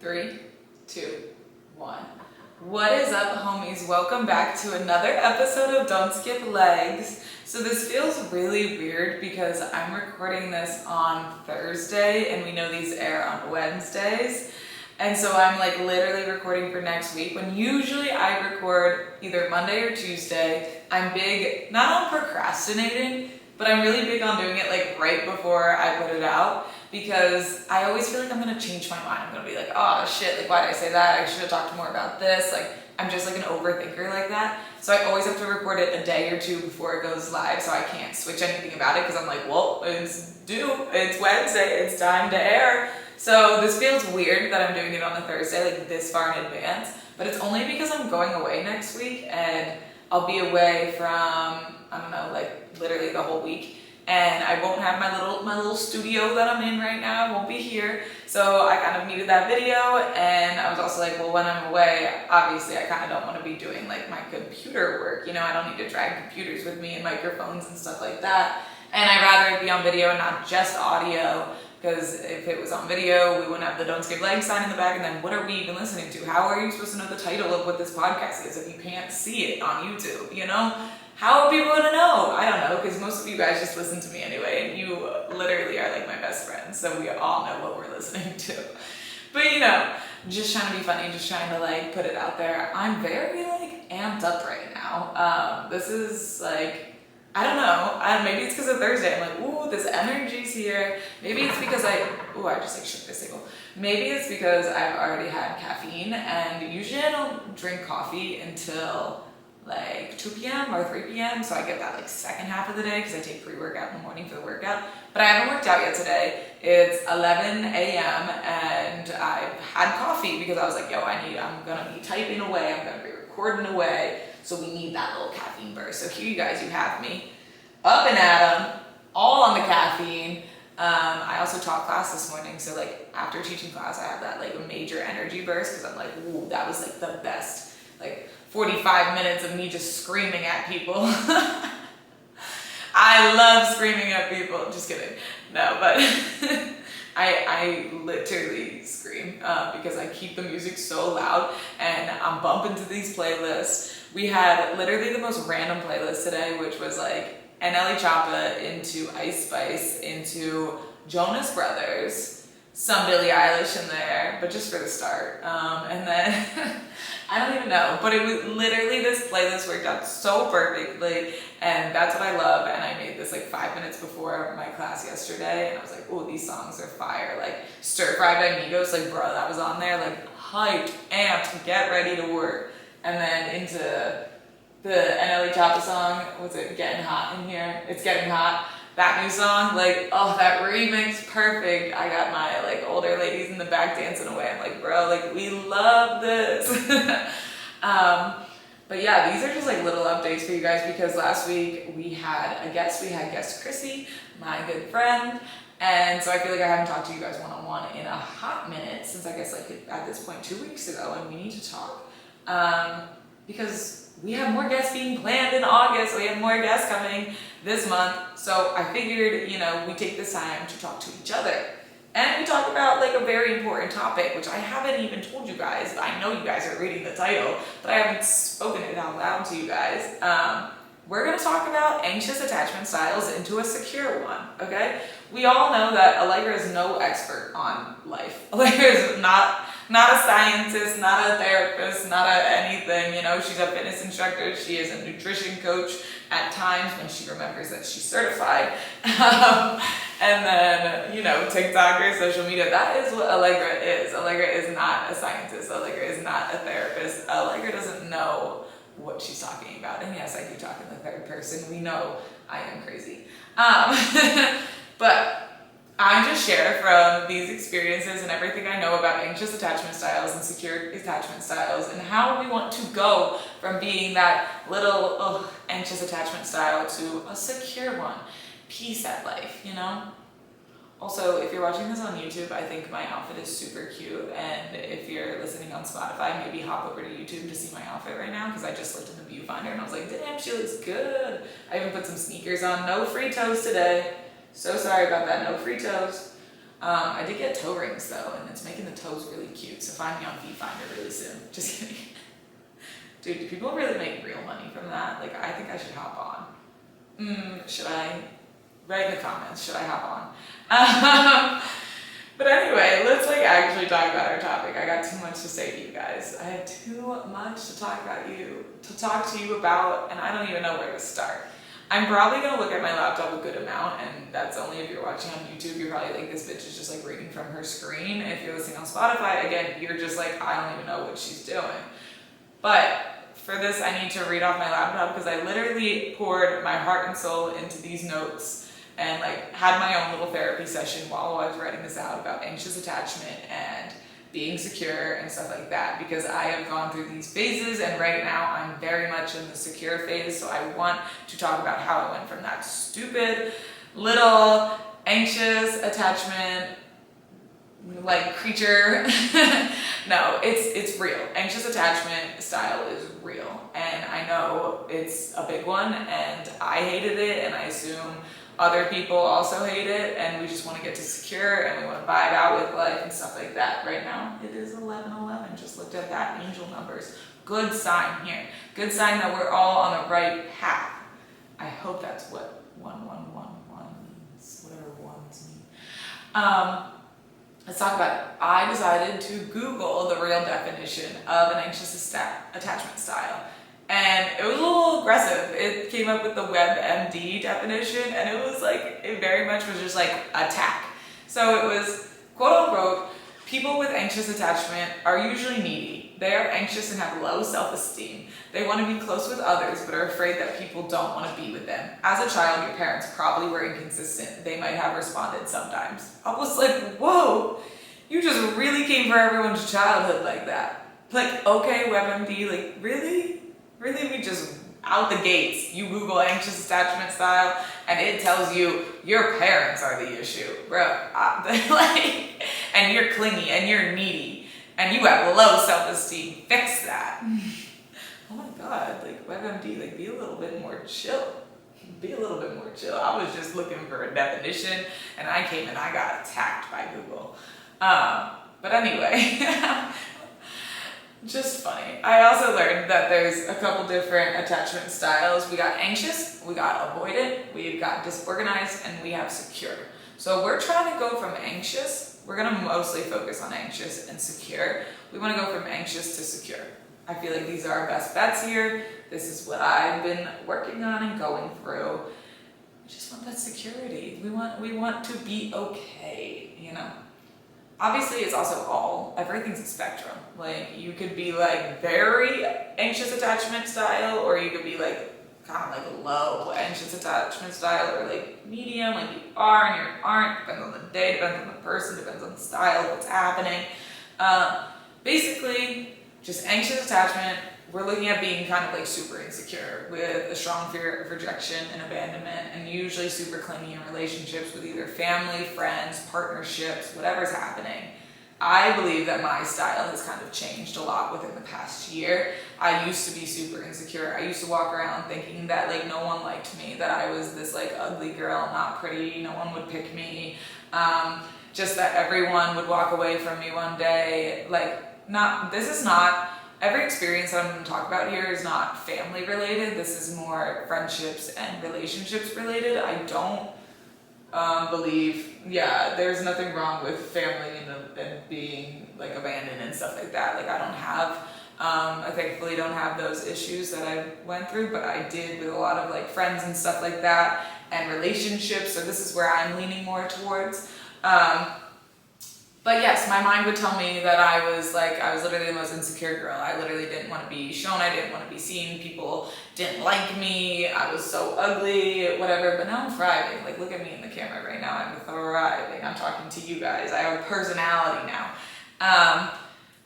3, 2, 1. What is up, homies? Welcome back to another episode of Don't Skip Legs. So this feels really weird because I'm recording this on Thursday and we know these air on Wednesdays. And so I'm like literally recording for next week when usually I record either Monday or Tuesday. I'm big, not on procrastinating, but I'm really big on doing it like right before I put it out because I always feel like I'm gonna change my mind. I'm gonna be like, oh shit, like why did I say that? I should have talked more about this. Like I'm just like an overthinker like that. So I always have to record it a day or two before it goes live, so I can't switch anything about it because I'm like, well, it's due, it's Wednesday, it's time to air. So this feels weird that I'm doing it on a Thursday, like this far in advance, but it's only because I'm going away next week and I'll be away from, I don't know, like literally the whole week. And I won't have my little studio that I'm in right now. I won't be here. So I kind of needed that video. And I was also like, well, when I'm away, obviously I kind of don't want to be doing like my computer work. You know, I don't need to drag computers with me and microphones and stuff like that. And I'd rather it be on video and not just audio. Because if it was on video, we wouldn't have the Don't Skip Legs sign in the back, and then what are we even listening to? How are you supposed to know the title of what this podcast is if you can't see it on YouTube, you know? How are people gonna know? I don't know, because most of you guys just listen to me anyway, and you literally are like my best friends, so we all know what we're listening to. But you know, just trying to be funny, just trying to like put it out there. I'm very like amped up right now. This is like, I don't know, maybe it's because of Thursday. I'm like, ooh, this energy's here. Maybe it's because I just like shook this table. Maybe it's because I've already had caffeine, and usually I don't drink coffee until like 2 p.m. or 3 p.m. So I get that like second half of the day because I take pre-workout in the morning for the workout. But I haven't worked out yet today. It's 11 a.m. and I've had coffee because I was like, yo, I'm gonna be typing away, I'm gonna be recording away. So we need that little caffeine burst. So here you guys, you have me up and at 'em, all on the caffeine. I also taught class this morning, so like after teaching class, I have that like major energy burst because I'm like, ooh, that was like the best, like 45 minutes of me just screaming at people. I love screaming at people. Just kidding. No, but I literally scream because I keep the music so loud and I'm bumping to these playlists. We had literally the most random playlist today, which was like NLE Choppa into Ice Spice into Jonas Brothers, some Billie Eilish in there, but just for the start. And then I don't even know, but it was literally this playlist worked out so perfectly, and that's what I love. And I made this like 5 minutes before my class yesterday, and I was like, oh, these songs are fire. Like Stir Fry by Migos, like bro, that was on there, like hyped, amped, get ready to work. And then into the NLE Choppa song, what's it, Getting Hot in Here? It's Getting Hot. That new song, like, oh, that remix, perfect. I got my like older ladies in the back dancing away. I'm like, bro, like we love this. But yeah, these are just like little updates for you guys because last week we had guest Chrissy, my good friend. And so I feel like I haven't talked to you guys one-on-one in a hot minute since I guess like at this point 2 weeks ago, and we need to talk. Because we have more guests being planned in August. We have more guests coming this month. So I figured, you know, we take this time to talk to each other. And we talk about like a very important topic, which I haven't even told you guys. I know you guys are reading the title, but I haven't spoken it out loud to you guys. We're gonna talk about anxious attachment styles into a secure one, okay? We all know that Allegra is no expert on life. Allegra is not a scientist, not a therapist, not anything, you know, she's a fitness instructor, she is a nutrition coach at times when she remembers that she's certified. And then, you know, TikToker, social media, that is what Allegra is. Allegra is not a scientist, Allegra is not a therapist, Allegra doesn't know what she's talking about. And yes, I do talk in the third person, we know I am crazy. But I just share from these experiences and everything I know about anxious attachment styles and secure attachment styles and how we want to go from being that little anxious attachment style to a secure one. Peace at life, you know? Also, if you're watching this on YouTube, I think my outfit is super cute, and if you're listening on Spotify, maybe hop over to YouTube to see my outfit right now, because I just looked in the viewfinder and I was like, damn, she looks good. I even put some sneakers on. No free toes today. So sorry about that, no free toes. I did get toe rings though, and it's making the toes really cute, so find me on Feetfinder really soon. Just kidding. Dude, do people really make real money from that? Like, I think I should hop on. Should I? Write in the comments, should I hop on? But anyway, let's like actually talk about our topic. I got too much to say to you guys. I have too much to talk to you about, and I don't even know where to start. I'm probably gonna look at my laptop a good amount, and that's only if you're watching on YouTube. You're probably like, this bitch is just like reading from her screen. If you're listening on Spotify, again, you're just like, I don't even know what she's doing. But for this, I need to read off my laptop because I literally poured my heart and soul into these notes and like had my own little therapy session while I was writing this out about anxious attachment and being secure and stuff like that, because I have gone through these phases, and right now I'm very much in the secure phase. So I want to talk about how I went from that stupid little anxious attachment like creature. No, it's real. Anxious attachment style is real, and I know it's a big one, and I hated it, and I assume other people also hate it, and we just want to get to secure, and we want to vibe out with life and stuff like that. Right now, it is 11:11. Just looked at that, angel numbers. Good sign here. Good sign that we're all on the right path. I hope that's what 1111 means, whatever ones mean. Let's talk about it. I decided to Google the real definition of an anxious attachment style. And it was a little aggressive. It came up with the WebMD definition, and it was like, it very much was just like attack. So it was, quote unquote, people with anxious attachment are usually needy. They are anxious and have low self-esteem. They want to be close with others, but are afraid that people don't want to be with them. As a child, your parents probably were inconsistent. They might have responded sometimes. I was like, whoa, you just really came for everyone's childhood like that. Like, okay, WebMD, like, really? Really, we just out the gates, you Google anxious attachment style, and it tells you your parents are the issue, bro. Like, and you're clingy, and you're needy, and you have low self-esteem. Fix that. Oh my God, like WebMD, like be a little bit more chill. Be a little bit more chill. I was just looking for a definition, and I came and I got attacked by Google. But anyway. Just funny. I also learned that there's a couple different attachment styles. We got anxious, we got avoidant, we've got disorganized, and we have secure. So we're trying to go from anxious. We're going to mostly focus on anxious and secure. We want to go from anxious to secure. I feel like these are our best bets here. This is what I've been working on and going through. We just want that security. We want to be okay, you know? Obviously, it's also everything's a spectrum. Like, you could be like very anxious attachment style, or you could be like kind of like low anxious attachment style, or like medium, like you are and you aren't. Depends on the day, depends on the person, depends on the style, what's happening. Basically, just anxious attachment. We're looking at being kind of like super insecure with a strong fear of rejection and abandonment, and usually super clingy in relationships with either family, friends, partnerships, whatever's happening. I believe that my style has kind of changed a lot within the past year. I used to be super insecure. I used to walk around thinking that like no one liked me, that I was this like ugly girl, not pretty, no one would pick me. Just that everyone would walk away from me one day. Every experience that I'm going to talk about here is not family related. This is more friendships and relationships related. I don't believe, there's nothing wrong with family and being like abandoned and stuff like that. Like I thankfully don't have those issues that I went through, but I did with a lot of like friends and stuff like that, and relationships. So this is where I'm leaning more towards. But yes, my mind would tell me that I was literally the most insecure girl. I literally didn't want to be shown. I didn't want to be seen. People didn't like me. I was so ugly, whatever. But now I'm thriving. Like, look at me in the camera right now. I'm thriving. I'm talking to you guys. I have a personality now.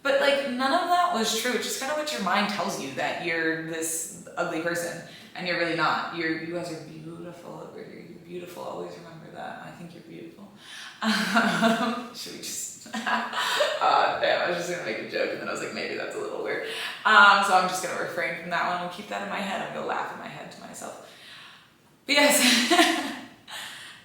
But like, none of that was true. It's just kind of what your mind tells you, that you're this ugly person, and you're really not. You guys are beautiful over here. You're beautiful. Always remember that. I think you're beautiful. Should we just damn, I was just gonna make a joke, and then I was like, maybe that's a little weird. So I'm just gonna refrain from that one. I'll keep that in my head. I'm gonna laugh in my head to myself. But yes,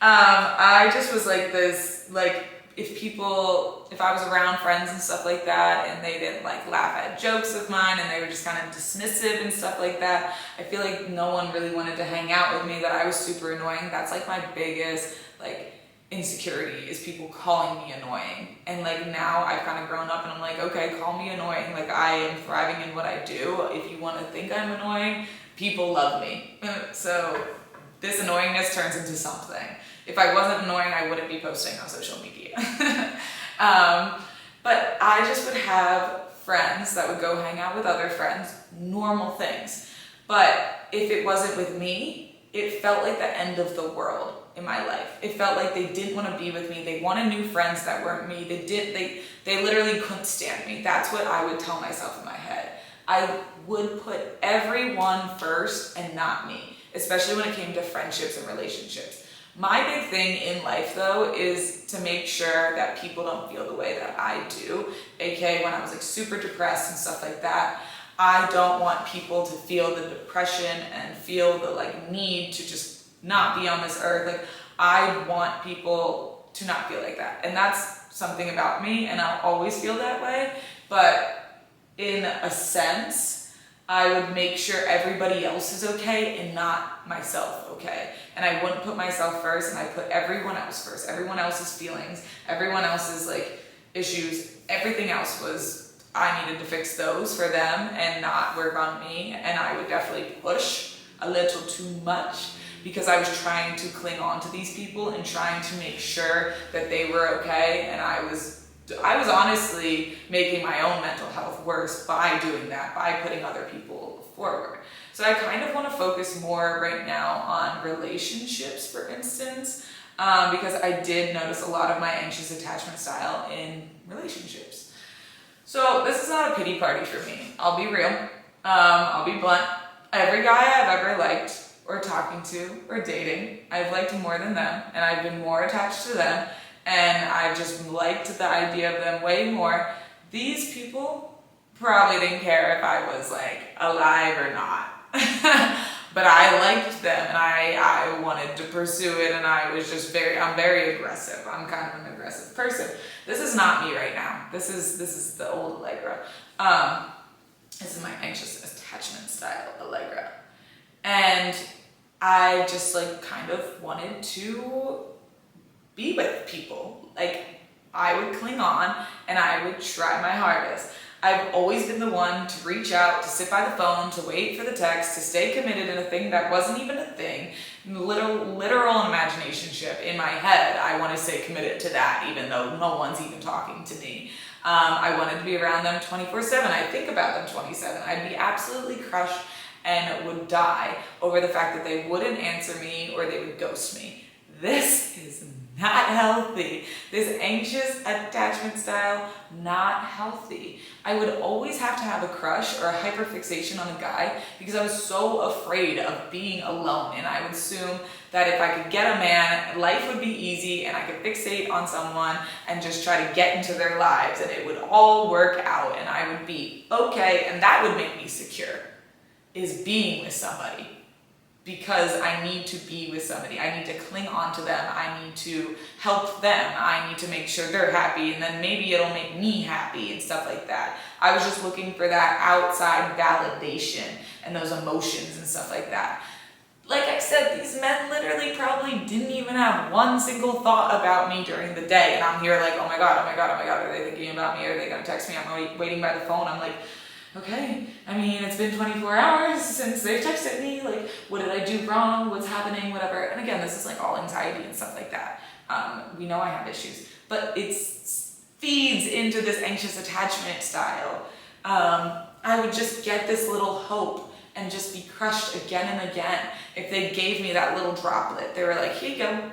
I just was like this like if I was around friends and stuff like that and they didn't like laugh at jokes of mine and they were just kind of dismissive and stuff like that, I feel like no one really wanted to hang out with me, that I was super annoying. That's like my biggest like insecurity, is people calling me annoying. And like now I've kind of grown up and I'm like, okay, call me annoying. Like I am thriving in what I do. If you want to think I'm annoying, people love me. So this annoyingness turns into something. If I wasn't annoying, I wouldn't be posting on social media. But I just would have friends that would go hang out with other friends, normal things. But if it wasn't with me, it felt like the end of the world in my life. It felt like they didn't want to be with me. They wanted new friends that weren't me. They literally couldn't stand me. That's what I would tell myself in my head. I would put everyone first and not me, especially when it came to friendships and relationships. My big thing in life though is to make sure that people don't feel the way that I do. AKA when I was like super depressed and stuff like that, I don't want people to feel the depression and feel the like need to just not be on this earth. Like I want people to not feel like that. And that's something about me, and I'll always feel that way. But in a sense, I would make sure everybody else is okay and not myself okay. And I wouldn't put myself first, and I put everyone else first. Everyone else's feelings, everyone else's like issues, everything else was, I needed to fix those for them and not work on me. And I would definitely push a little too much, because I was trying to cling on to these people and trying to make sure that they were okay. And I was honestly making my own mental health worse by doing that, by putting other people forward. So I kind of want to focus more right now on relationships, for instance, because I did notice a lot of my anxious attachment style in relationships. So this is not a pity party for me. I'll be real. I'll be blunt. Every guy I've ever liked or talking to or dating, I've liked more than them, and I've been more attached to them, and I've just liked the idea of them way more. These people probably didn't care if I was like alive or not. But I liked them, and I wanted to pursue it, and I'm very aggressive. I'm kind of an aggressive person. This is not me right now. This is the old Allegra. This is my anxious attachment style Allegra. And I just like kind of wanted to be with people. Like I would cling on and I would try my hardest. I've always been the one to reach out, to sit by the phone, to wait for the text, to stay committed in a thing that wasn't even a thing. Literal imaginationship in my head. I want to stay committed to that even though no one's even talking to me. I wanted to be around them 24/7. I think about them 24/7. I'd be absolutely crushed and would die over the fact that they wouldn't answer me or they would ghost me. This is not healthy. This anxious attachment style, not healthy. I would always have to have a crush or a hyperfixation on a guy because I was so afraid of being alone, and I would assume that if I could get a man, life would be easy and I could fixate on someone and just try to get into their lives and it would all work out and I would be okay, and that would make me secure, is being with somebody. Because I need to be with somebody. I need to cling on to them. I need to help them. I need to make sure they're happy, and then maybe it'll make me happy and stuff like that. I was just looking for that outside validation and those emotions and stuff like that. Like I said, these men literally probably didn't even have one single thought about me during the day. And I'm here like, oh my God, are they thinking about me? Are they gonna text me? I'm waiting by the phone. I'm like, okay, I mean, it's been 24 hours since they've texted me, like, what did I do wrong, what's happening, whatever. And again, this is like all anxiety and stuff like that. We know I have issues, but it feeds into this anxious attachment style. I would just get this little hope and just be crushed again and again. If they gave me that little droplet, they were like, here you go,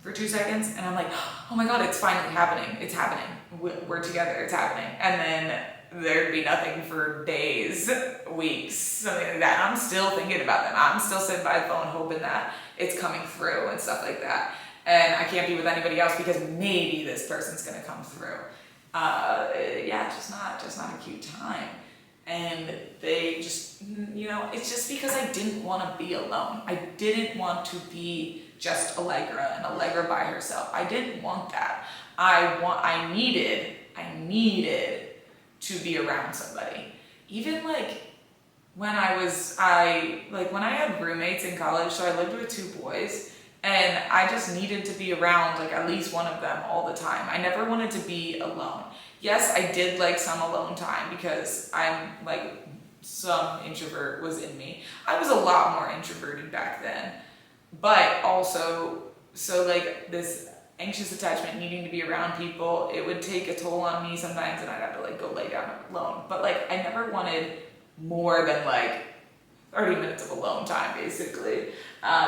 for 2 seconds, and I'm like, oh my God, it's finally happening, it's happening, we're together, it's happening. And then there'd be nothing for days, weeks, something like that. And I'm still thinking about them. I'm still sitting by the phone hoping that it's coming through and stuff like that. And I can't be with anybody else because maybe this person's gonna come through. Yeah, just not a cute time. And they just, it's just because I didn't want to be alone. I didn't want to be just Allegra and Allegra by herself. I didn't want that. I needed to be around somebody. Even like when I had roommates in college, so I lived with two boys, and I just needed to be around like at least one of them all the time. I never wanted to be alone. Yes, I did like some alone time because I'm like, some introvert was in me. I was a lot more introverted back then, but also, so like this anxious attachment, needing to be around people, it would take a toll on me sometimes, and I'd have to like go lay down alone. But like I never wanted more than like 30 minutes of alone time, basically.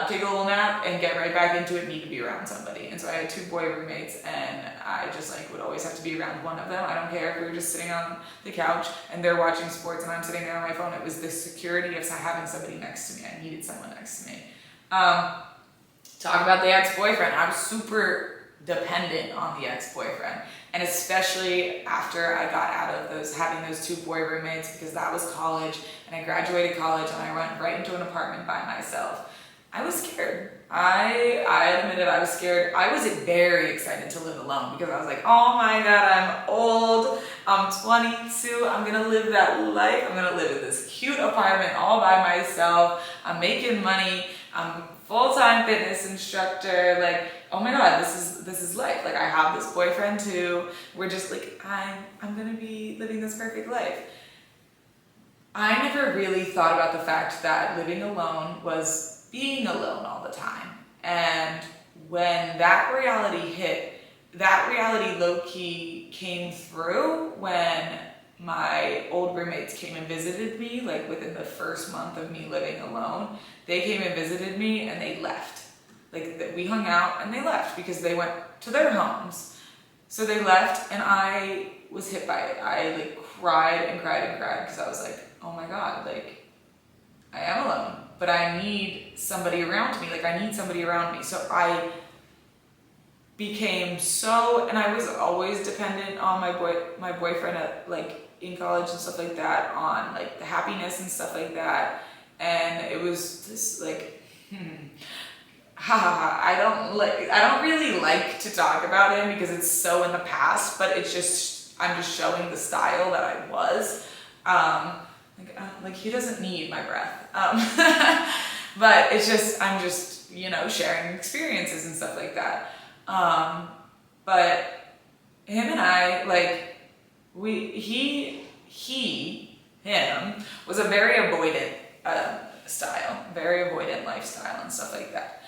Take a little nap and get right back into it, need to be around somebody. And so I had two boy roommates, and I just like would always have to be around one of them. I don't care if we were just sitting on the couch and they're watching sports and I'm sitting there on my phone. It was the security of having somebody next to me. I needed someone next to me. Talk about the ex-boyfriend. I was super dependent on the ex-boyfriend, and especially after I got out of having those two boy roommates, because that was college, and I graduated college and I went right into an apartment by myself. I was scared. I admitted I was scared. I was very excited to live alone because I was like, oh my God, I'm old, I'm 22, I'm gonna live that life. I'm gonna live in this cute apartment all by myself. I'm making money. I'm a full-time fitness instructor. Like, oh my God, this is life. Like, I have this boyfriend too. We're just like, I'm gonna be living this perfect life. I never really thought about the fact that living alone was being alone all the time. And when that reality hit, that reality low-key came through when my old roommates came and visited me, like within the first month of me living alone. They came and visited me and they left. Like, we hung out and they left because they went to their homes. So they left, and I was hit by it. I like cried and cried and cried because I was like, oh my God, like, I am alone, but I need somebody around me. Like, I need somebody around me. So I became and I was always dependent on my boyfriend at, like, in college and stuff like that, on like the happiness and stuff like that. And it was this like, I don't really like to talk about him because it's so in the past, but it's just, I'm just showing the style that I was. Like he doesn't need my breath. But it's just, I'm just, sharing experiences and stuff like that. But him and I, like, him was a very avoidant very avoidant lifestyle and stuff like that.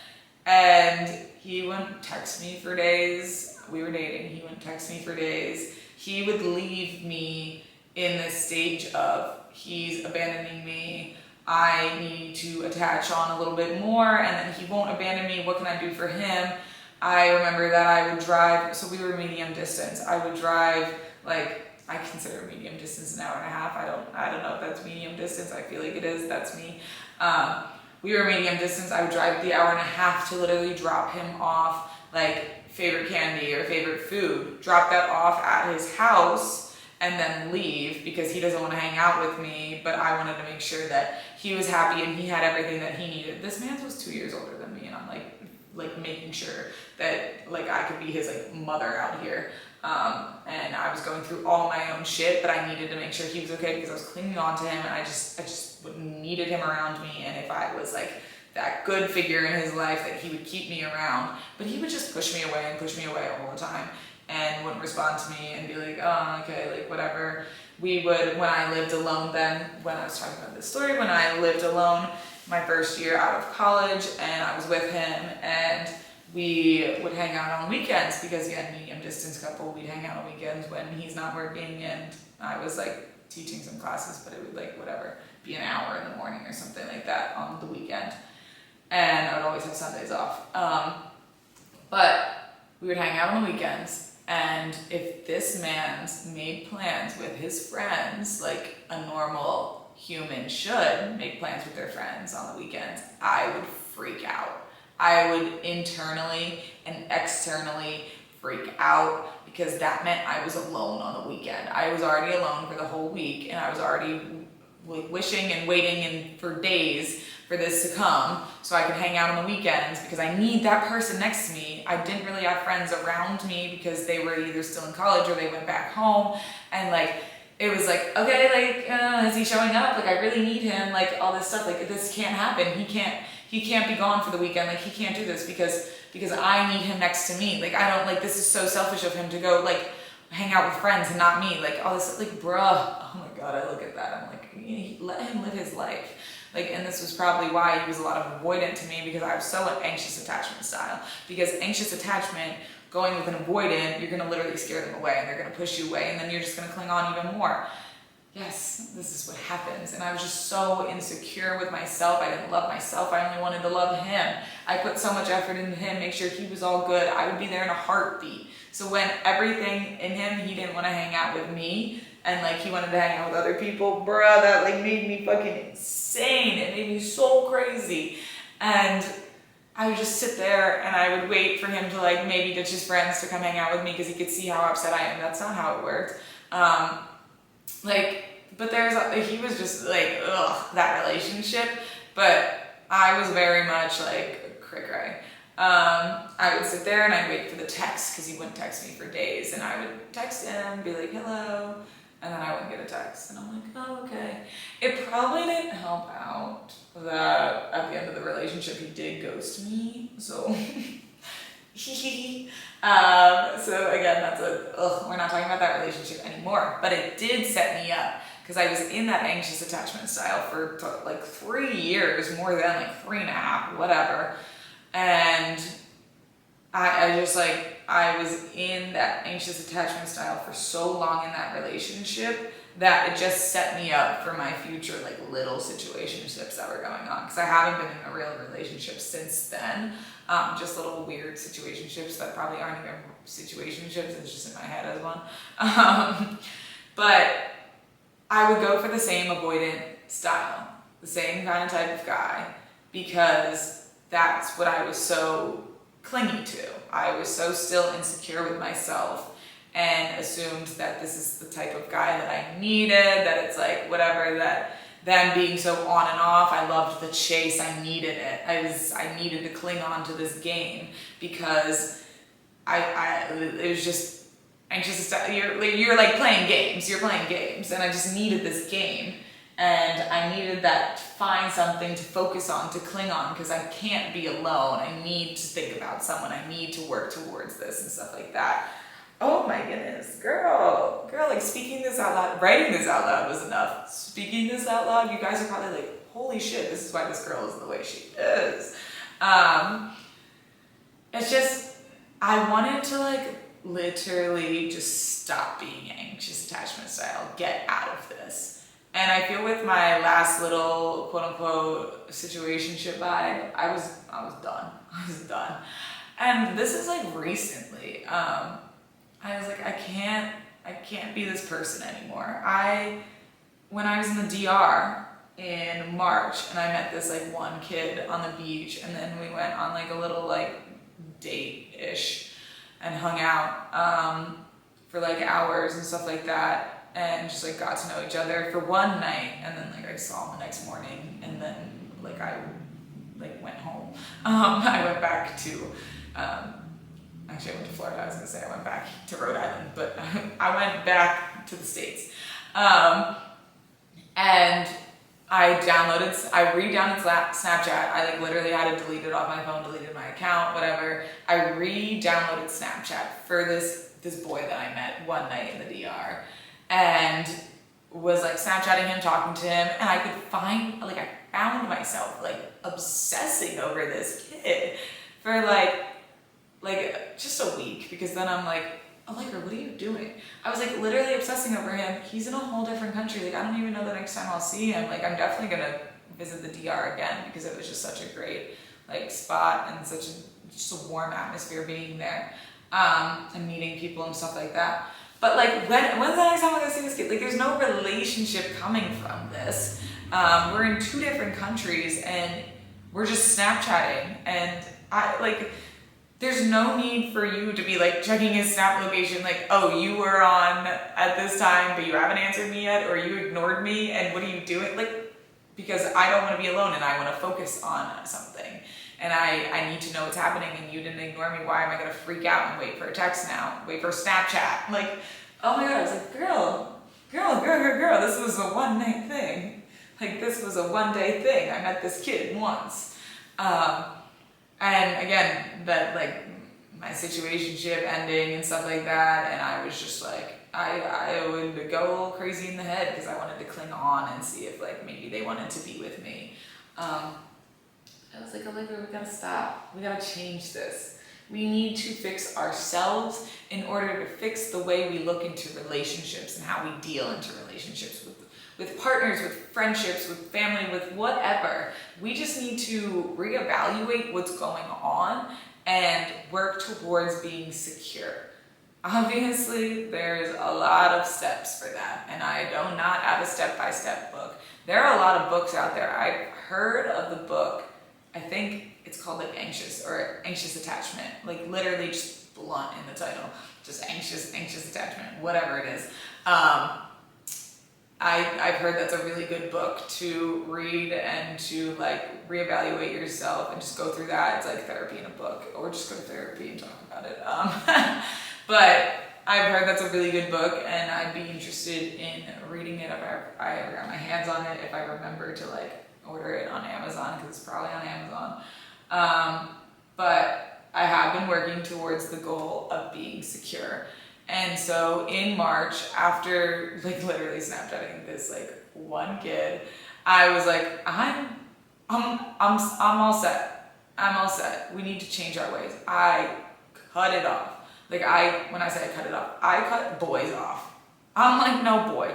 And he wouldn't text me for days. We were dating. He wouldn't text me for days. He would leave me in this stage of, he's abandoning me. I need to attach on a little bit more, and then he won't abandon me. What can I do for him? I remember that I would drive, so we were medium distance. I would drive, like, I consider medium distance an hour and a half. I don't know if that's medium distance. I feel like it is. That's me. We were medium distance. I would drive the hour and a half to literally drop him off, like, favorite candy or favorite food, drop that off at his house, and then leave because he doesn't want to hang out with me, but I wanted to make sure that he was happy and he had everything that he needed. This man was 2 years older than me, and I'm like making sure that, like, I could be his, like, mother out here. And I was going through all my own shit, but I needed to make sure he was okay because I was clinging on to him, and I just needed him around me. And if I was like that good figure in his life, that he would keep me around, but he would just push me away all the time and wouldn't respond to me and be like, oh, okay, like, whatever. We would, when I lived alone then, when I was talking about this story, when I lived alone my first year out of college, and I was with him, and we would hang out on weekends because, again, medium distance couple, we'd hang out on weekends when he's not working, and I was like teaching some classes, but it would, like, whatever, be an hour in the morning or something like that on the weekend. And I would always have Sundays off. But we would hang out on the weekends, and if this man's made plans with his friends, like a normal human should make plans with their friends on the weekends, I would freak out. I would internally and externally freak out because that meant I was alone on the weekend. I was already alone for the whole week, and I was already wishing and waiting and for days for this to come so I can hang out on the weekends because I need that person next to me. I didn't really have friends around me because they were either still in college or they went back home. And like, it was like, okay, like, is he showing up? Like, I really need him, like all this stuff. Like, this can't happen. He can't be gone for the weekend. Like, he can't do this because I need him next to me. Like, I don't, like, this is so selfish of him to go, like, hang out with friends and not me. Like, all this, like, bruh. Oh my God, I look at that. I'm like, let him live his life. Like, and this was probably why he was a lot of avoidant to me, because I was so an anxious attachment style. Because anxious attachment, going with an avoidant, you're gonna literally scare them away and they're gonna push you away and then you're just gonna cling on even more. Yes, this is what happens. And I was just so insecure with myself. I didn't love myself. I only wanted to love him. I put so much effort into him, make sure he was all good. I would be there in a heartbeat. So when everything in him, he didn't want to hang out with me, and like he wanted to hang out with other people, bruh, that like made me fucking insane. It made me so crazy. And I would just sit there and I would wait for him to like maybe ditch his friends to come hang out with me because he could see how upset I am. That's not how it worked. But he was just like, ugh, that relationship. But I was very much like cray-cray. I would sit there and I'd wait for the text because he wouldn't text me for days. And I would text him, be like, hello. And then I wouldn't get a text. And I'm like, oh, okay. It probably didn't help out that at the end of the relationship, he did ghost me. So, so again, we're not talking about that relationship anymore. But it did set me up because I was in that anxious attachment style for like 3 years, more than like 3.5, whatever. And I was in that anxious attachment style for so long in that relationship that it just set me up for my future, like little situationships that were going on. Because I haven't been in a real relationship since then. Just little weird situationships that probably aren't even situationships, it's just in my head as one. But I would go for the same avoidant style, the same kind of type of guy, because that's what I was so clingy to. I was so still insecure with myself and assumed that this is the type of guy that I needed, that it's like whatever, that them being so on and off, I loved the chase, I needed it. I needed to cling on to this game because it was just anxious. You're like playing games, and I just needed this game. And I needed that to find something to focus on, to cling on, because I can't be alone. I need to think about someone. I need to work towards this and stuff like that. Oh my goodness, girl, like speaking this out loud, writing this out loud was enough. Speaking this out loud, you guys are probably like, holy shit, this is why this girl is the way she is. It's just, I wanted to like literally just stop being anxious attachment style, get out of this. And I feel with my last little quote unquote situationship vibe, I was done. I was done. And this is like recently. I was like, I can't be this person anymore. When I was in the DR in March and I met this like one kid on the beach, and then we went on like a little like date-ish and hung out for like hours and stuff like that. And just like got to know each other for one night, and then like I saw him the next morning, and then like I like went home. I went back to actually I went to Florida. I was gonna say I went back to Rhode Island, but I went back to the States. And I re-downloaded Snapchat. I like literally had to delete it off my phone, deleted my account, whatever. I re-downloaded Snapchat for this boy that I met one night in the DR. And was like Snapchatting him, talking to him, and I found myself like obsessing over this kid for like just a week, because then I'm like, Allegra, what are you doing? I was like literally obsessing over him. He's in a whole different country. Like I don't even know the next time I'll see him. Like I'm definitely gonna visit the DR again because it was just such a great like spot and just a warm atmosphere being there, and meeting people and stuff like that. But like, when's the next time I'm gonna see this kid? Like, there's no relationship coming from this. We're in 2 different countries and we're just Snapchatting. And there's no need for you to be like checking his Snap location. Like, oh, you were on at this time, but you haven't answered me yet, or you ignored me, and what are you doing? Like, because I don't want to be alone and I want to focus on something. And I need to know what's happening, and you didn't ignore me. Why am I going to freak out and wait for a text now? Wait for Snapchat? Like, oh my God, I was like, girl, this was a one night thing. Like, this was a one day thing. I met this kid once. And again, that like my situationship ending and stuff like that, and I was just like, I would go a little crazy in the head because I wanted to cling on and see if like maybe they wanted to be with me. I was like, Allegra, we gotta stop. We gotta change this. We need to fix ourselves in order to fix the way we look into relationships and how we deal into relationships with partners, with friendships, with family, with whatever. We just need to reevaluate what's going on and work towards being secure. Obviously, there's a lot of steps for that, and I do not have a step-by-step book. There are a lot of books out there. I've heard of the book, I think it's called like Anxious Attachment, like literally just blunt in the title, just anxious attachment, whatever it is. I've heard that's a really good book to read and to like reevaluate yourself and just go through that. It's like therapy in a book, or just go to therapy and talk about it. But I've heard that's a really good book, and I'd be interested in reading it if I ever got my hands on it, if I remember to like order it on Amazon, because it's probably on Amazon. But I have been working towards the goal of being secure. And so in March, after like literally Snapchatting this like one kid, I was like, I'm all set. I'm all set. We need to change our ways. I cut it off. Like when I say I cut it off, I cut boys off. I'm like, no boy.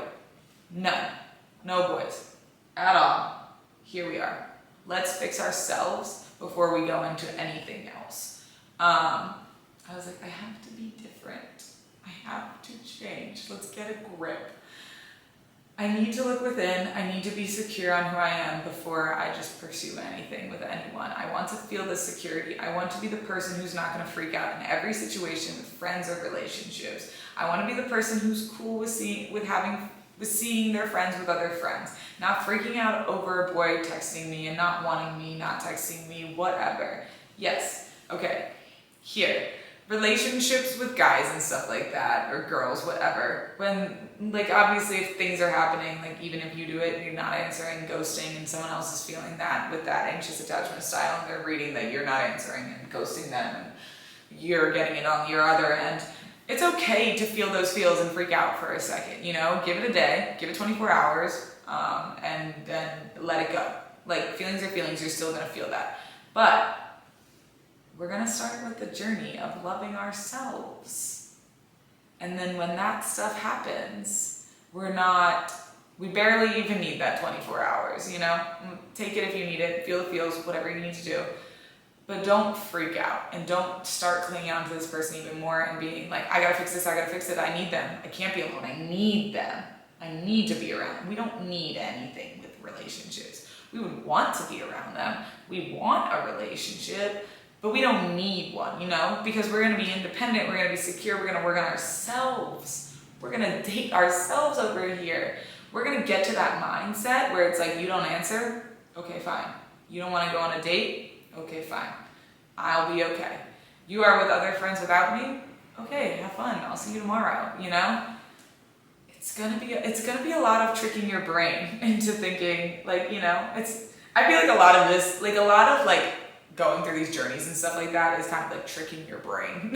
No boys. At all. Here we are. Let's fix ourselves before we go into anything else. I was like, I have to be different. I have to change. Let's get a grip. I need to look within. I need to be secure on who I am before I just pursue anything with anyone. I want to feel the security. I want to be the person who's not going to freak out in every situation with friends or relationships. I want to be the person who's cool with seeing their friends with other friends, not freaking out over a boy texting me and not wanting me, not texting me, whatever. Yes, okay, here. Relationships with guys and stuff like that, or girls, whatever. When, like, obviously if things are happening, like even if you do it and you're not answering, ghosting, and someone else is feeling that with that anxious attachment style, and they're reading that you're not answering and ghosting them, and you're getting it on your other end, it's okay to feel those feels and freak out for a second, you know? Give it a day, give it 24 hours, and then let it go. Like, feelings are feelings, you're still gonna feel that. But we're gonna start with the journey of loving ourselves. And then when that stuff happens, we barely even need that 24 hours, you know? Take it if you need it, feel the feels, whatever you need to do. But don't freak out, and don't start clinging on to this person even more and being like, I gotta fix this, I gotta fix it, I need them. I can't be alone, I need them. I need to be around them. We don't need anything with relationships. We would want to be around them. We want a relationship, but we don't need one, you know? Because we're gonna be independent, we're gonna be secure, we're gonna work on ourselves. We're gonna date ourselves over here. We're gonna get to that mindset where it's like, you don't answer? Okay, fine. You don't wanna go on a date? Okay, fine. I'll be okay. You are with other friends without me? Okay, have fun. I'll see you tomorrow, you know? It's gonna be a lot of tricking your brain into thinking, like, you know, I feel like a lot of this, like a lot of like going through these journeys and stuff like that is kind of like tricking your brain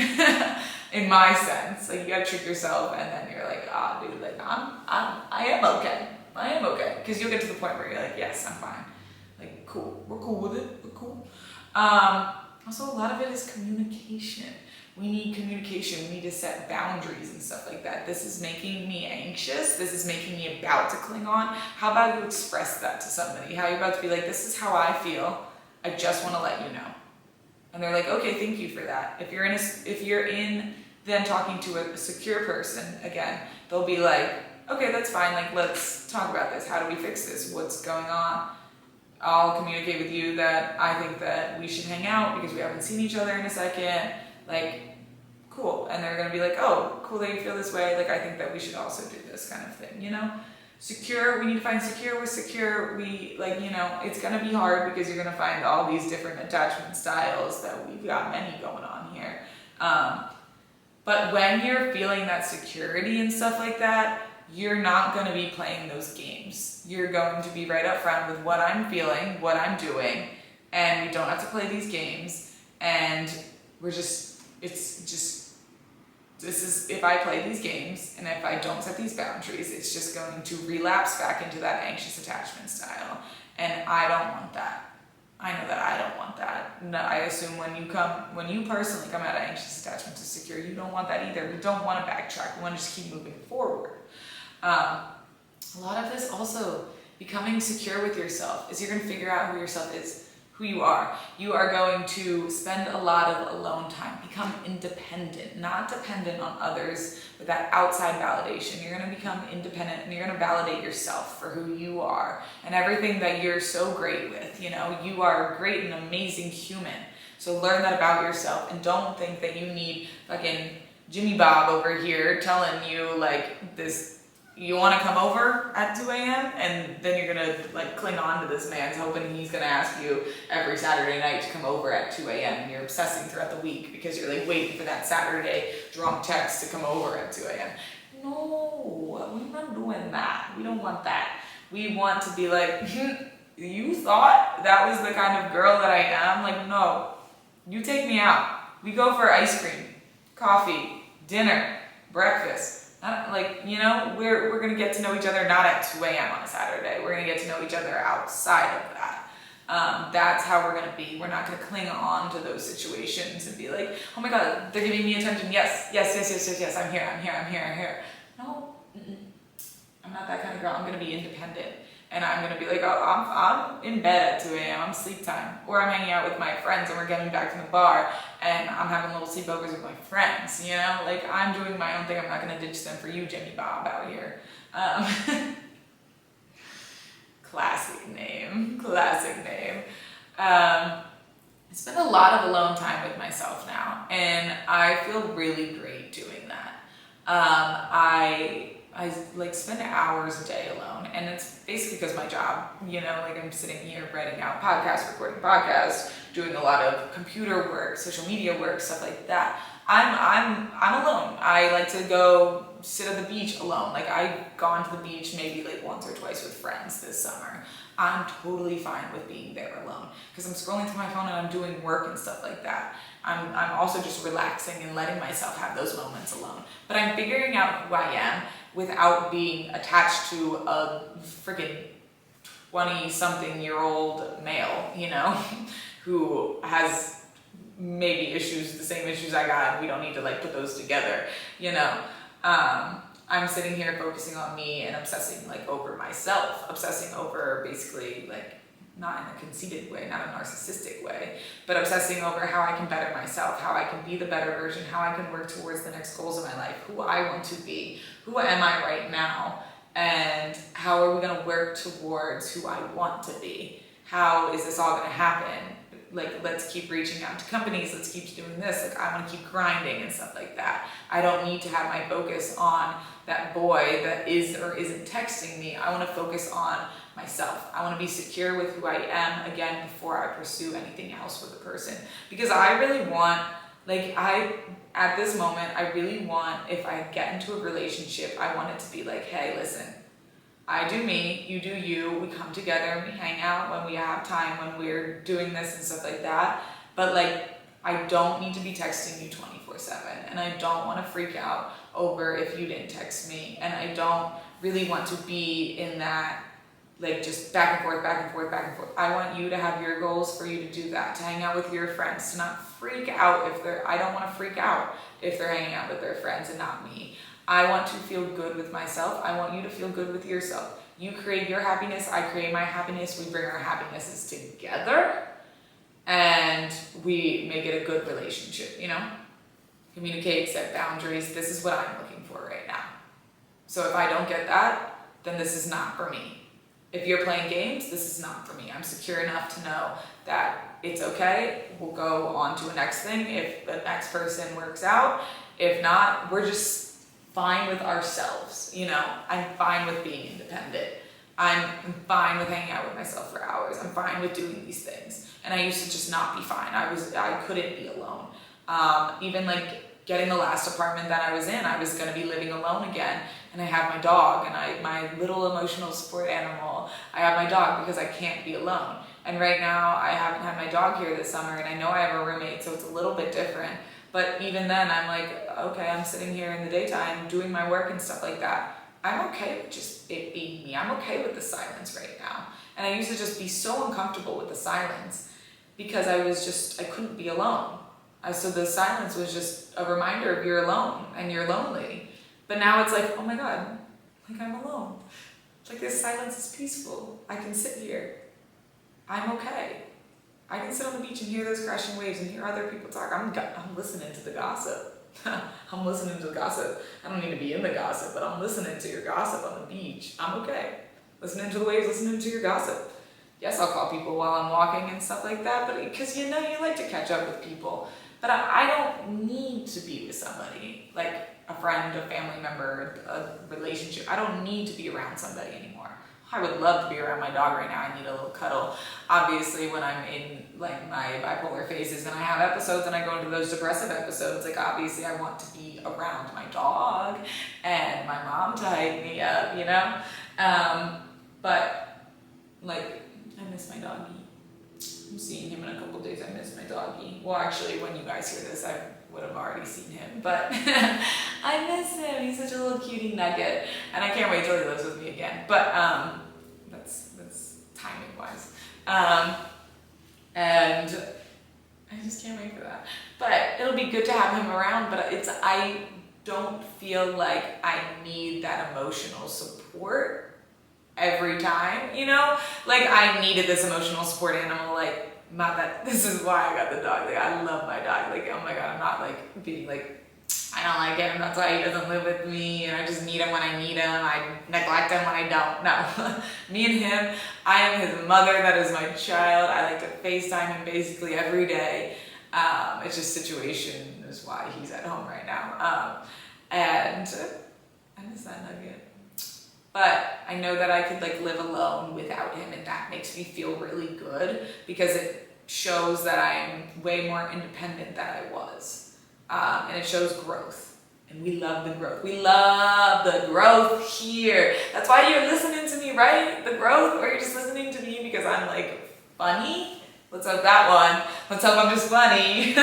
in my sense. Like, you gotta trick yourself, and then you're like, dude, like I am okay. I am okay. Because you'll get to the point where you're like, yes, I'm fine. Like, cool. We're cool with it. We're cool. Also, a lot of it is communication. We need communication. We need to set boundaries and stuff like that. This is making me anxious. This is making me about to cling on. How about you express that to somebody? How are you about to be like, this is how I feel. I just want to let you know. And they're like, okay, thank you for that. If you're in then talking to a secure person, again, they'll be like, okay, that's fine. Like, let's talk about this. How do we fix this? What's going on? I'll communicate with you that I think that we should hang out because we haven't seen each other in a second. Like, cool. And they're going to be like, oh, cool that you feel this way. Like, I think that we should also do this kind of thing, you know? Secure, we need to find secure with secure. We, like, you know, it's gonna be hard because you're gonna find all these different attachment styles that we've got many going on here. But when you're feeling that security and stuff like that, you're not going to be playing those games. You're going to be right up front with what I'm feeling, what I'm doing, and we don't have to play these games. And this is, if I play these games and if I don't set these boundaries, it's just going to relapse back into that anxious attachment style. And I don't want that. I know that I don't want that. No, I assume when you personally come out of anxious attachment to secure, you don't want that either. We don't want to backtrack. We want to just keep moving forward. A lot of this also, becoming secure with yourself, is you're going to figure out who yourself is, who you are. You are going to spend a lot of alone time, become independent, not dependent on others with that outside validation. You're going to become independent and you're going to validate yourself for who you are and everything that you're so great with. You know, you are a great and amazing human. So learn that about yourself and don't think that you need fucking Jimmy Bob over here telling you like this, you want to come over at 2 a.m. and then you're going to like cling on to this man's hoping he's going to ask you every Saturday night to come over at 2 a.m. and you're obsessing throughout the week because you're like waiting for that Saturday drunk text to come over at 2 a.m. No, we're not doing that. We don't want that. We want to be like, you thought that was the kind of girl that I am? Like, no, you take me out. We go for ice cream, coffee, dinner, breakfast. Like, you know, we're going to get to know each other not at 2 a.m. on a Saturday. We're going to get to know each other outside of that. That's how we're going to be. We're not going to cling on to those situations and be like, oh my God, they're giving me attention. Yes, I'm here. No, I'm not that kind of girl. I'm going to be independent. And I'm going to be like, oh, I'm in bed at 2 a.m. I'm sleep time. Or I'm hanging out with my friends and we're getting back from the bar and I'm having little sleepovers with my friends, you know? Like, I'm doing my own thing. I'm not going to ditch them for you, Jimmy Bob, out here. Classic name. I spend a lot of alone time with myself now and I feel really great doing that. I like spend hours a day alone and it's basically because my job, you know, like I'm sitting here writing out podcasts, recording podcasts, doing a lot of computer work, social media work, stuff like that. I'm alone. I like to go sit at the beach alone. Like I've gone to the beach maybe like once or twice with friends this summer. I'm totally fine with being there alone because I'm scrolling through my phone and I'm doing work and stuff like that. I'm also just relaxing and letting myself have those moments alone. But I'm figuring out who I am without being attached to a freaking 20-something-year-old male, you know, who has maybe issues, the same issues I got, and we don't need to like put those together, you know. I'm sitting here focusing on me and obsessing like over myself, obsessing over basically like, not in a conceited way, not a narcissistic way, but obsessing over how I can better myself, how I can be the better version, how I can work towards the next goals of my life, who I want to be, who am I right now, and how are we going to work towards who I want to be? How is this all going to happen? Like, let's keep reaching out to companies, let's keep doing this, like I want to keep grinding and stuff like that. I don't need to have my focus on that boy that is or isn't texting me. I want to focus on myself. I want to be secure with who I am again before I pursue anything else with a person. Because I really want, like at this moment, I really want, if I get into a relationship, I want it to be like, hey, listen, I do me, you do you, we come together and we hang out when we have time, when we're doing this and stuff like that. But like, I don't need to be texting you 24/7 and I don't want to freak out over if you didn't text me. And I don't really want to be in that like just back and forth. I want you to have your goals, for you to do that, to hang out with your friends, to not freak out I don't want to freak out if they're hanging out with their friends and not me. I want to feel good with myself. I want you to feel good with yourself. You create your happiness, I create my happiness, we bring our happinesses together and we make it a good relationship, you know? Communicate, set boundaries, this is what I'm looking for right now. So if I don't get that, then this is not for me. If you're playing games, this is not for me. I'm secure enough to know that it's okay. We'll go on to a next thing if the next person works out. If not, we're just fine with ourselves, you know? I'm fine with being independent. I'm fine with hanging out with myself for hours. I'm fine with doing these things. And I used to just not be fine. I couldn't be alone. Even like getting the last apartment that I was in, I was gonna be living alone again. And I have my dog and my little emotional support animal. I have my dog because I can't be alone. And right now I haven't had my dog here this summer, and I know I have a roommate, so it's a little bit different. But even then I'm like, okay, I'm sitting here in the daytime doing my work and stuff like that. I'm okay with just it being me. I'm okay with the silence right now. And I used to just be so uncomfortable with the silence because I couldn't be alone. So the silence was just a reminder of you're alone and you're lonely. But now it's like, oh my God, like I'm alone. Like this silence is peaceful. I can sit here. I'm okay. I can sit on the beach and hear those crashing waves and hear other people talk. I'm listening to the gossip. I'm listening to the gossip. I don't need to be in the gossip, but I'm listening to your gossip on the beach. I'm okay. Listening to the waves, listening to your gossip. Yes, I'll call people while I'm walking and stuff like that, but because you know you like to catch up with people. But I don't need to be with somebody, like a friend, a family member, a relationship. I don't need to be around somebody anymore. I would love to be around my dog right now. I need a little cuddle. Obviously, when I'm in like my bipolar phases and I have episodes and I go into those depressive episodes, like obviously I want to be around my dog and my mom to hype me up, you know? But like, I miss my doggy. I'm seeing him in a couple days. I miss my doggy. Well, actually, when you guys hear this, I would have already seen him, but I miss him. He's such a little cutie nugget, and I can't wait till he lives with me again. But that's timing wise, and I just can't wait for that. But it'll be good to have him around. But I don't feel like I need that emotional support every time, you know? Like I needed this emotional support animal, like not that this is why I got the dog. Like I love my dog. Like, oh my God, I'm not like being like, I don't like him, that's why he doesn't live with me, and I just need him when I need him. I neglect him when I don't. No. Me and him, I am his mother, that is my child. I like to FaceTime him basically every day. It's just situation is why he's at home right now. And I miss that nugget. But I know that I could like live alone without him, and that makes me feel really good because it shows that I'm way more independent than I was. And it shows growth. And we love the growth. We love the growth here. That's why you're listening to me, right? The growth, or you're just listening to me because I'm like funny? Let's hope that one. Let's hope I'm just funny.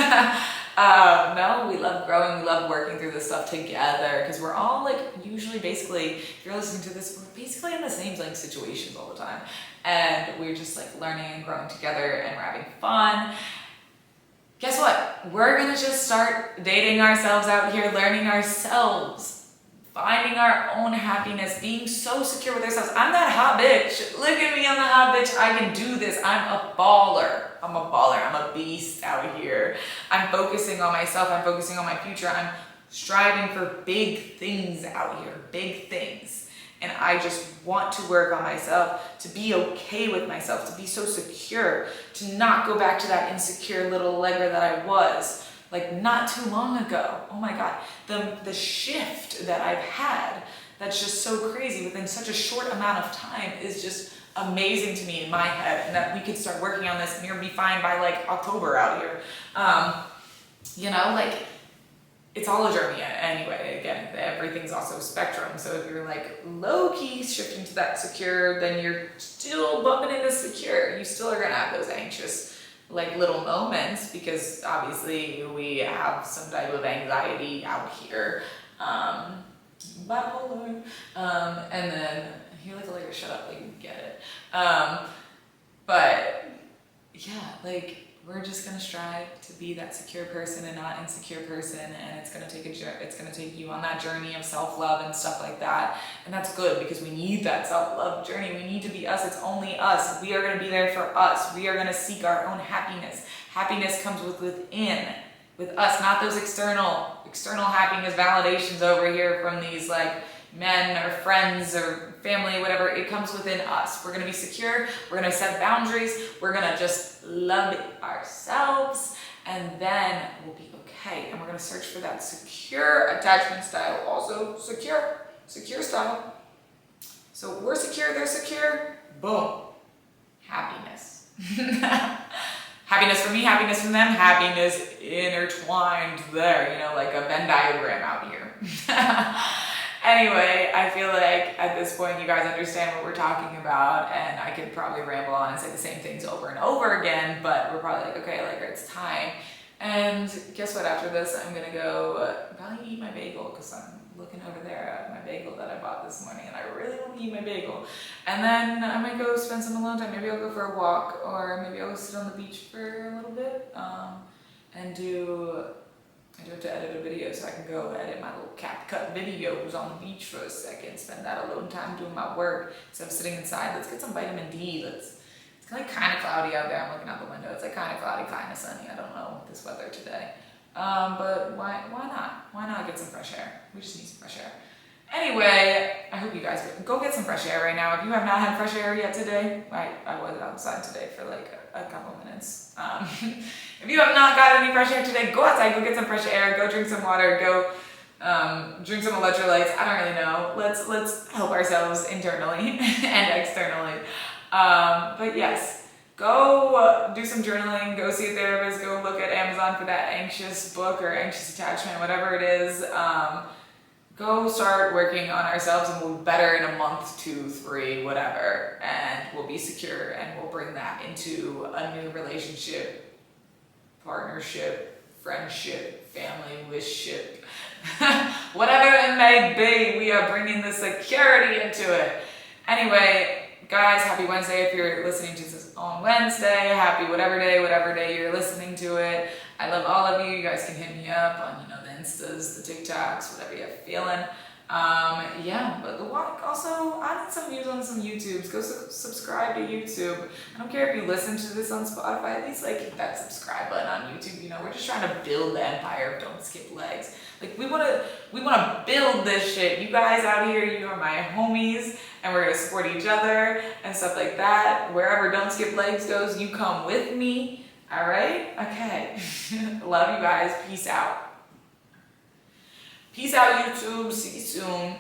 No, we love growing, we love working through this stuff together because we're all like usually basically, if you're listening to this, we're basically in the same like situations all the time, and we're just like learning and growing together and we're having fun. Guess what? We're gonna just start dating ourselves out here, learning ourselves, finding our own happiness, being so secure with ourselves. I'm that hot bitch. Look at me, I'm the hot bitch. I can do this. I'm a baller. I'm a beast out here. I'm focusing on myself. I'm focusing on my future. I'm striving for big things out here, big things. And I just want to work on myself, to be okay with myself, to be so secure, to not go back to that insecure little Allegra that I was, like not too long ago. Oh my God, the shift that I've had, that's just so crazy within such a short amount of time is just amazing to me in my head, and that we could start working on this and you're gonna be fine by like October out here. You know, like it's all a journey anyway. Again, everything's also a spectrum. So if you're like low-key shifting to that secure, then you're still bumping into secure. You still are gonna have those anxious like little moments because obviously we have some type of anxiety out here. Bipolar. And then you're like, shut up, like you get it. But yeah, like we're just gonna strive to be that secure person and not insecure person, and it's gonna take you on that journey of self-love and stuff like that. And that's good because we need that self-love journey. We need to be us. It's only us. We are gonna be there for us. We are gonna seek our own happiness. Happiness comes within, with us, not those external happiness validations over here from these like men or friends or family, whatever. It comes within us. We're gonna be secure, we're gonna set boundaries, we're gonna just love ourselves, and then we'll be Okay, and we're gonna search for that secure attachment style. Also secure style. So we're secure, they're secure. Boom. Happiness. Happiness for me, happiness from them, happiness intertwined there, you know, like a Venn diagram out here. Anyway, I feel like at this point you guys understand what we're talking about, and I could probably ramble on and say the same things over and over again, but we're probably like, okay, like it's time. And guess what, after this I'm gonna go probably eat my bagel, because I'm looking over there at my bagel that I bought this morning and I really want to eat my bagel. And then I might go spend some alone time. Maybe I'll go for a walk, or maybe I'll sit on the beach for a little bit and I do have to edit a video, so I can go edit my little CapCut videos on the beach for a second, spend that alone time doing my work instead of sitting inside. Let's get some vitamin D. It's like kind of cloudy out there. I'm looking out the window. It's like kind of cloudy, kind of sunny. I don't know this weather today. But why not? Why not get some fresh air? We just need some fresh air. Anyway, I hope you guys go get some fresh air right now. If you have not had fresh air yet today, I was outside today for like a couple minutes. If you have not got any fresh air today, go outside, go get some fresh air, go drink some water, go drink some electrolytes. I don't really know. Let's help ourselves internally and externally. But yes. Go do some journaling, go see a therapist, go look at Amazon for that anxious book or anxious attachment, whatever it is. Go start working on ourselves, and we'll be better in a month, 2, 3, whatever. And we'll be secure, and we'll bring that into a new relationship, partnership, friendship, family, wishship, whatever it may be, we are bringing the security into it. Anyway, guys, happy Wednesday if you're listening to this on Wednesday. Happy whatever day you're listening to it. I love all of you. You guys can hit me up on, you know, the Instas, the TikToks, whatever you're feeling. Yeah, but also I need some views on some YouTubes. Go subscribe to YouTube. I don't care if you listen to this on Spotify, at least like hit that subscribe button on YouTube. You know, we're just trying to build the empire of Don't Skip Legs. Like we wanna build this shit. You guys out here, you are my homies, and we're gonna support each other and stuff like that. Wherever Don't Skip Legs goes, you come with me. All right? Okay. Love you guys. Peace out. Peace out, YouTube. See you soon.